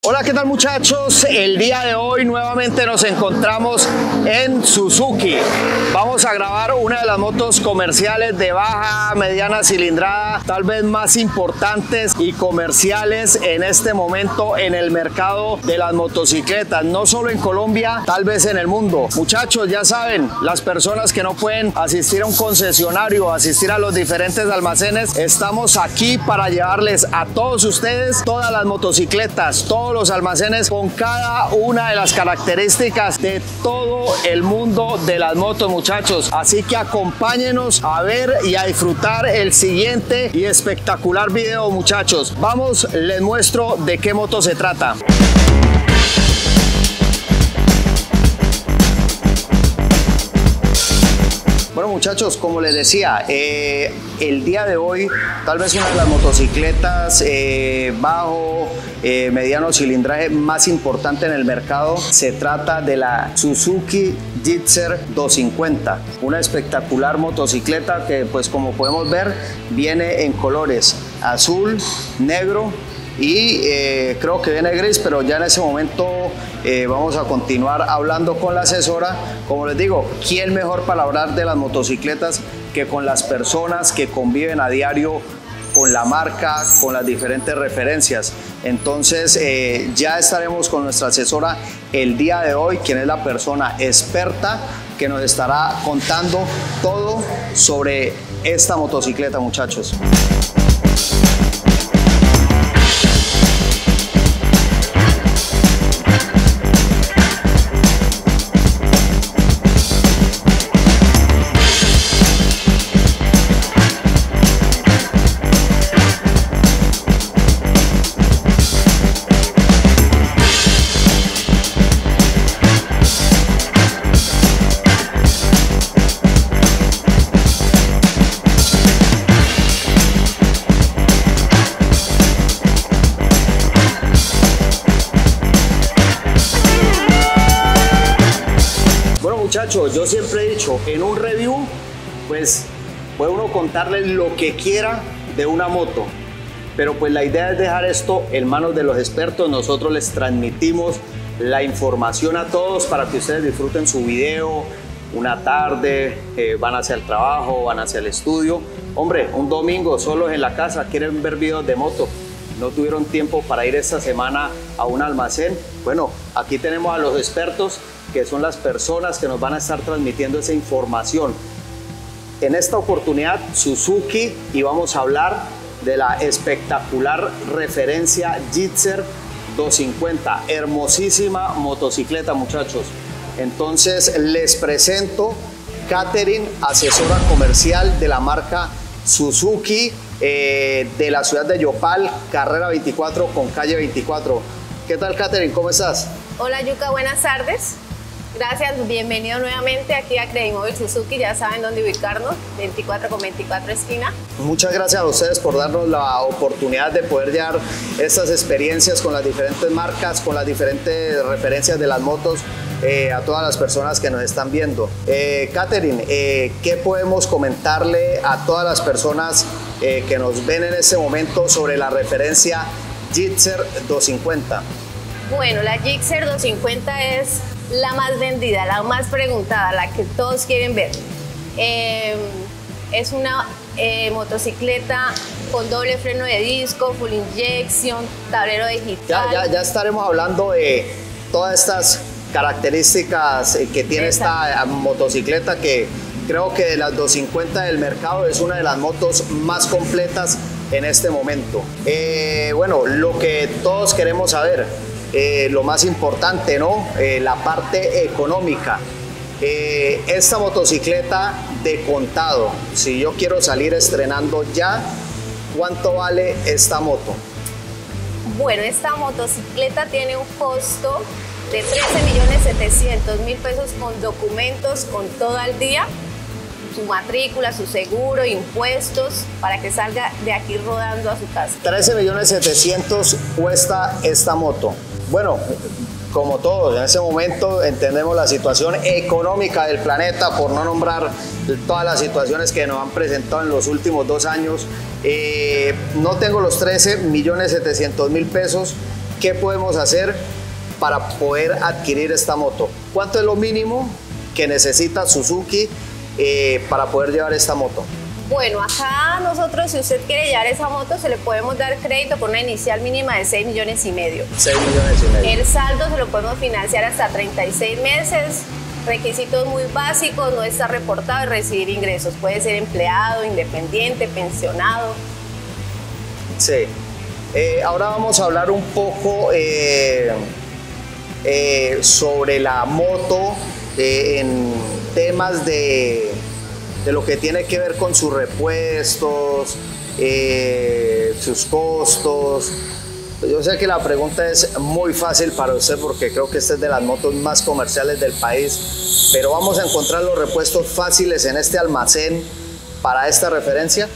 Hola, ¿qué tal muchachos? El día de hoy nuevamente nos encontramos en Suzuki. Vamos a grabar una de las motos comerciales de baja, mediana cilindrada, tal vez más importantes y comerciales en este momento en el mercado de las motocicletas, no solo en Colombia, tal vez en el mundo. Muchachos, ya saben, las personas que no pueden asistir a un concesionario, asistir a los diferentes almacenes, estamos aquí para llevarles a todos ustedes todas las motocicletas, todos los almacenes con cada una de las características de todo el mundo de las motos, muchachos. Así que acompáñenos a ver y a disfrutar el siguiente y espectacular video, muchachos. Vamos, les muestro de qué moto se trata. Bueno muchachos, como les decía, el día de hoy tal vez una de las motocicletas bajo, mediano cilindraje más importante en el mercado. Se trata de la Suzuki Gixxer 250, una espectacular motocicleta que, pues como podemos ver, viene en colores azul, negro y creo que viene gris, pero ya en ese momento vamos a continuar hablando con la asesora. Como les digo, ¿quién mejor para hablar de las motocicletas que con las personas que conviven a diario con la marca, con las diferentes referencias? Entonces ya estaremos con nuestra asesora el día de hoy, quien es la persona experta que nos estará contando todo sobre esta motocicleta, muchachos. Muchachos, yo siempre he dicho, en un review, pues puede uno contarles lo que quiera de una moto, pero pues la idea es dejar esto en manos de los expertos. Nosotros les transmitimos la información a todos para que ustedes disfruten su video, una tarde, van hacia el trabajo, van hacia el estudio. Hombre, un domingo solos en la casa, quieren ver videos de moto, no tuvieron tiempo para ir esta semana a un almacén. Bueno, aquí tenemos a los expertos, que son las personas que nos van a estar transmitiendo esa información. En esta oportunidad, Suzuki, y vamos a hablar de la espectacular referencia Gixxer 250, hermosísima motocicleta, muchachos. Entonces les presento Catherine, asesora comercial de la marca Suzuki, de la ciudad de Yopal, carrera 24 con calle 24. ¿Qué tal, Catherine? ¿Cómo estás? Hola, Yuka, buenas tardes. Gracias, bienvenido nuevamente aquí a Credimóvil Suzuki. Ya saben dónde ubicarnos, 24 con 24 esquina. Muchas gracias a ustedes por darnos la oportunidad de poder llevar estas experiencias con las diferentes marcas, con las diferentes referencias de las motos a todas las personas que nos están viendo. Catherine, ¿qué podemos comentarle a todas las personas que nos ven en este momento sobre la referencia Gixxer 250? Bueno, la Gixxer 250 es la más vendida, la más preguntada, la que todos quieren ver. Es una motocicleta con doble freno de disco, full injection, tablero digital. Ya estaremos hablando de todas estas características que tiene esta motocicleta, que creo que de las 250 del mercado es una de las motos más completas en este momento. Bueno, lo que todos queremos saber, lo más importante, ¿no? La parte económica. Esta motocicleta de contado, si yo quiero salir estrenando ya, ¿cuánto vale esta moto? Bueno, esta motocicleta tiene un costo de 13.700.000 pesos con documentos, con todo al día, su matrícula, su seguro, impuestos, para que salga de aquí rodando a su casa. 13.700.000 cuesta esta moto. Bueno, como todos, en ese momento entendemos la situación económica del planeta, por no nombrar todas las situaciones que nos han presentado en los últimos 2 años. No tengo los 13.700.000 pesos, ¿qué podemos hacer para poder adquirir esta moto? ¿Cuánto es lo mínimo que necesita Suzuki para poder llevar esta moto? Bueno, acá nosotros, si usted quiere llevar esa moto, se le podemos dar crédito con una inicial mínima de 6,5 millones. 6,5 millones. El saldo se lo podemos financiar hasta 36 meses. Requisitos muy básicos: no estar reportado y recibir ingresos. Puede ser empleado, independiente, pensionado. Sí. Ahora vamos a hablar un poco sobre la moto en temas de lo que tiene que ver con sus repuestos, sus costos. Yo sé que la pregunta es muy fácil para usted porque creo que esta es de las motos más comerciales del país, pero vamos a encontrar los repuestos fáciles en este almacén para esta referencia.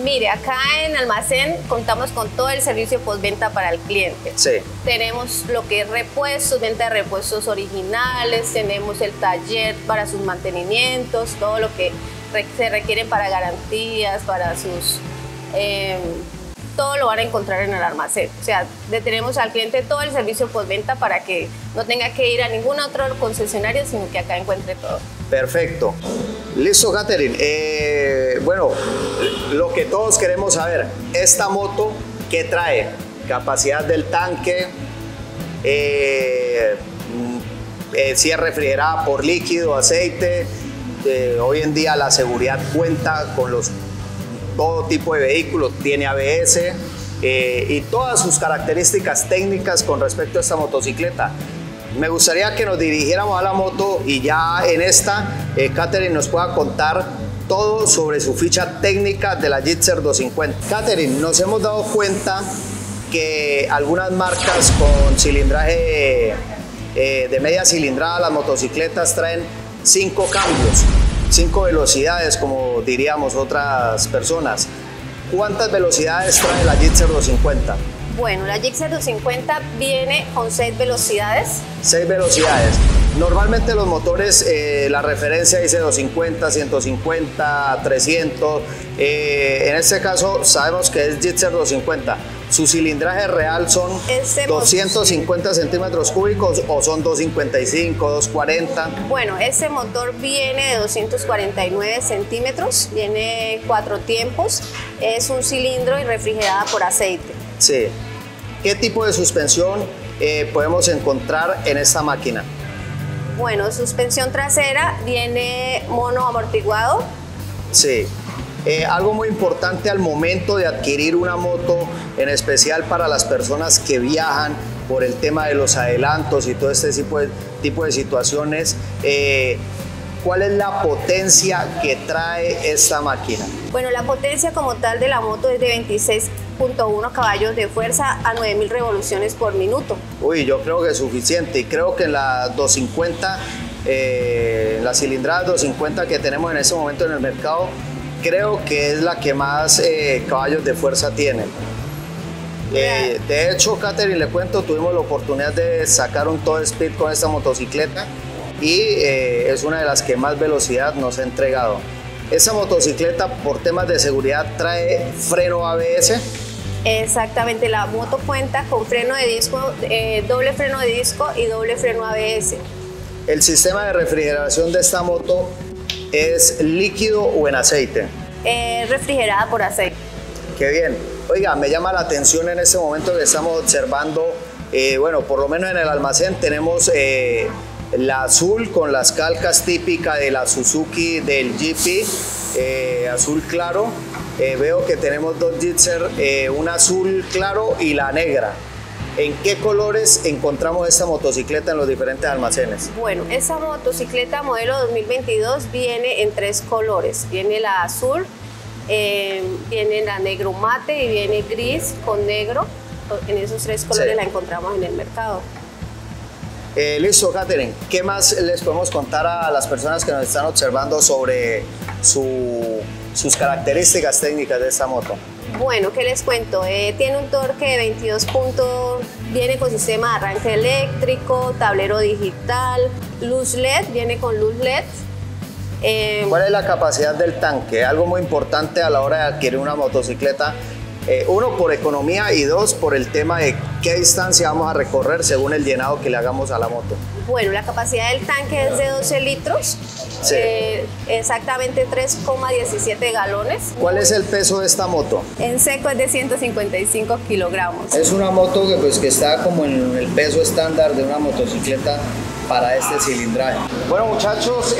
Mire, acá en Almacén contamos con todo el servicio postventa para el cliente. Sí. Tenemos lo que es repuestos, venta de repuestos originales, tenemos el taller para sus mantenimientos, todo lo que se requiere para garantías, para sus... todo lo van a encontrar en el almacén. O sea, le tenemos al cliente todo el servicio postventa para que no tenga que ir a ningún otro concesionario, sino que acá encuentre todo. Perfecto. Listo, Katherine. Bueno, lo que todos queremos saber, esta moto, ¿qué trae? Capacidad del tanque, si es refrigerada por líquido, aceite. Hoy en día la seguridad cuenta con todo tipo de vehículos, tiene ABS y todas sus características técnicas con respecto a esta motocicleta. Me gustaría que nos dirigiéramos a la moto y ya en esta, Katherine nos pueda contar todo sobre su ficha técnica de la Gixxer 250. Katherine, nos hemos dado cuenta que algunas marcas con cilindraje de media cilindrada, las motocicletas traen 5 cambios, 5 velocidades, como diríamos otras personas. ¿Cuántas velocidades trae la Gixxer 250? Bueno, la Gixxer 250 viene con 6 velocidades. 6 velocidades. Normalmente los motores, la referencia dice 250, 150, 300. En este caso sabemos que es Gixxer 250. ¿Su cilindraje real son 250 centímetros cúbicos o son 255, 240? Bueno, ese motor viene de 249 centímetros, viene 4 tiempos, es un cilindro y refrigerada por aceite. Sí. ¿Qué tipo de suspensión podemos encontrar en esta máquina? Bueno, suspensión trasera, viene mono amortiguado. Sí. Algo muy importante al momento de adquirir una moto, en especial para las personas que viajan por el tema de los adelantos y todo este tipo de situaciones, ¿cuál es la potencia que trae esta máquina? Bueno, la potencia como tal de la moto es de 26.1 caballos de fuerza a 9.000 revoluciones por minuto. Uy, yo creo que es suficiente y creo que en la 250, la cilindrada 250 que tenemos en este momento en el mercado, creo que es la que más caballos de fuerza tiene. De hecho, Katherine, le cuento, tuvimos la oportunidad de sacar un Top Speed con esta motocicleta y es una de las que más velocidad nos ha entregado. Esta motocicleta, por temas de seguridad, trae freno ABS. Exactamente, la moto cuenta con freno de disco, doble freno de disco y doble freno ABS. El sistema de refrigeración de esta moto, ¿es líquido o en aceite? Refrigerada por aceite. Qué bien. Oiga, me llama la atención en este momento que estamos observando, bueno, por lo menos en el almacén tenemos la azul con las calcas típicas de la Suzuki del GP, azul claro. Veo que tenemos dos Gixxer, una azul claro y la negra. ¿En qué colores encontramos esta motocicleta en los diferentes almacenes? Bueno, esa motocicleta modelo 2022 viene en 3 colores. Viene la azul, viene la negro mate y viene gris con negro. En esos 3 colores la encontramos en el mercado. Listo, Katherine. ¿Qué más les podemos contar a las personas que nos están observando sobre sus características técnicas de esta moto? Bueno, ¿qué les cuento? Tiene un torque de 22 puntos, viene con sistema de arranque eléctrico, tablero digital, luz LED, viene con luz LED. ¿Cuál es la capacidad del tanque? Algo muy importante a la hora de adquirir una motocicleta. Uno, por economía, y dos, por el tema de qué distancia vamos a recorrer según el llenado que le hagamos a la moto. Bueno, la capacidad del tanque es de 12 litros, sí. Exactamente 3,17 galones. ¿Cuál es el peso de esta moto? En seco es de 155 kilogramos. Es una moto que está como en el peso estándar de una motocicleta para este cilindraje. Bueno, muchachos,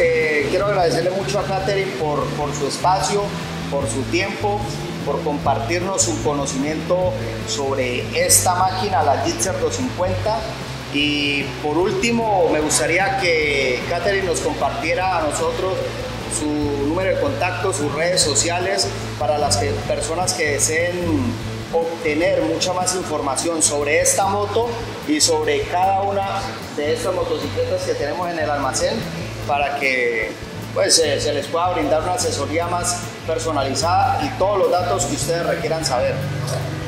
quiero agradecerle mucho a Katherine por su espacio, por su tiempo, por compartirnos su conocimiento sobre esta máquina, la Gixxer 250. Y por último, me gustaría que Katherine nos compartiera a nosotros su número de contacto, sus redes sociales, para las personas que deseen obtener mucha más información sobre esta moto y sobre cada una de estas motocicletas que tenemos en el almacén, para que pues, se les pueda brindar una asesoría más personalizada y todos los datos que ustedes requieran saber.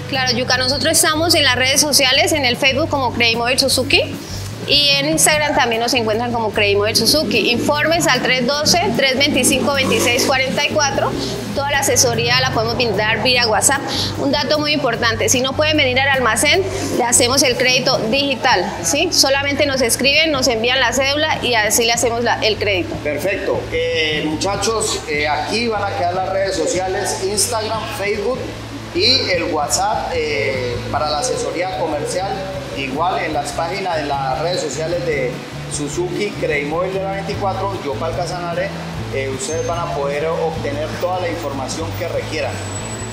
Claro, Yuka, nosotros estamos en las redes sociales, en el Facebook como Credimobil Suzuki, y en Instagram también nos encuentran como Credimobil Suzuki. Informes al 312-325-2644. Toda la asesoría la podemos brindar vía WhatsApp. Un dato muy importante: si no pueden venir al almacén, le hacemos el crédito digital, ¿sí? Solamente nos escriben, nos envían la cédula y así le hacemos el crédito. Perfecto. Muchachos, aquí van a quedar las redes sociales: Instagram, Facebook y el WhatsApp para la asesoría comercial. Igual en las páginas, en las redes sociales de Suzuki, Credimobil de la 24, Yopal Casanare, ustedes van a poder obtener toda la información que requieran.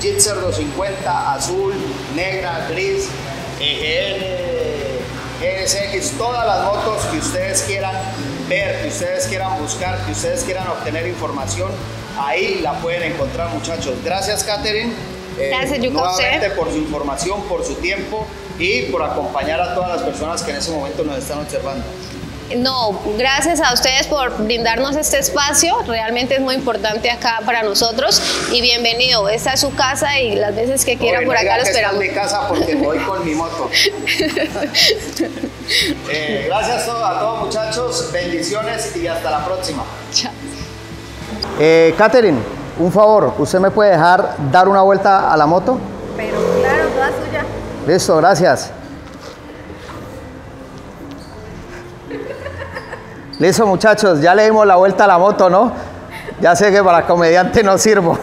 Gixxer 250, azul, negra, gris, EGN, GSX, todas las motos que ustedes quieran ver, que ustedes quieran buscar, que ustedes quieran obtener información, ahí la pueden encontrar, muchachos. Gracias, Katherine. Gracias, Yuka, nuevamente por su información, por su tiempo y por acompañar a todas las personas que en ese momento nos están observando. No, gracias a ustedes por brindarnos este espacio, realmente es muy importante acá para nosotros, y bienvenido, esta es su casa y las veces que quieran por acá lo esperamos. Esta es mi casa porque voy con mi moto. Gracias a todos, muchachos, bendiciones y hasta la próxima. Chao. Katherine, un favor, ¿usted me puede dejar dar una vuelta a la moto? Pero claro, toda suya. Listo, gracias. Listo, muchachos, ya le dimos la vuelta a la moto, ¿no? Ya sé que para comediante no sirvo.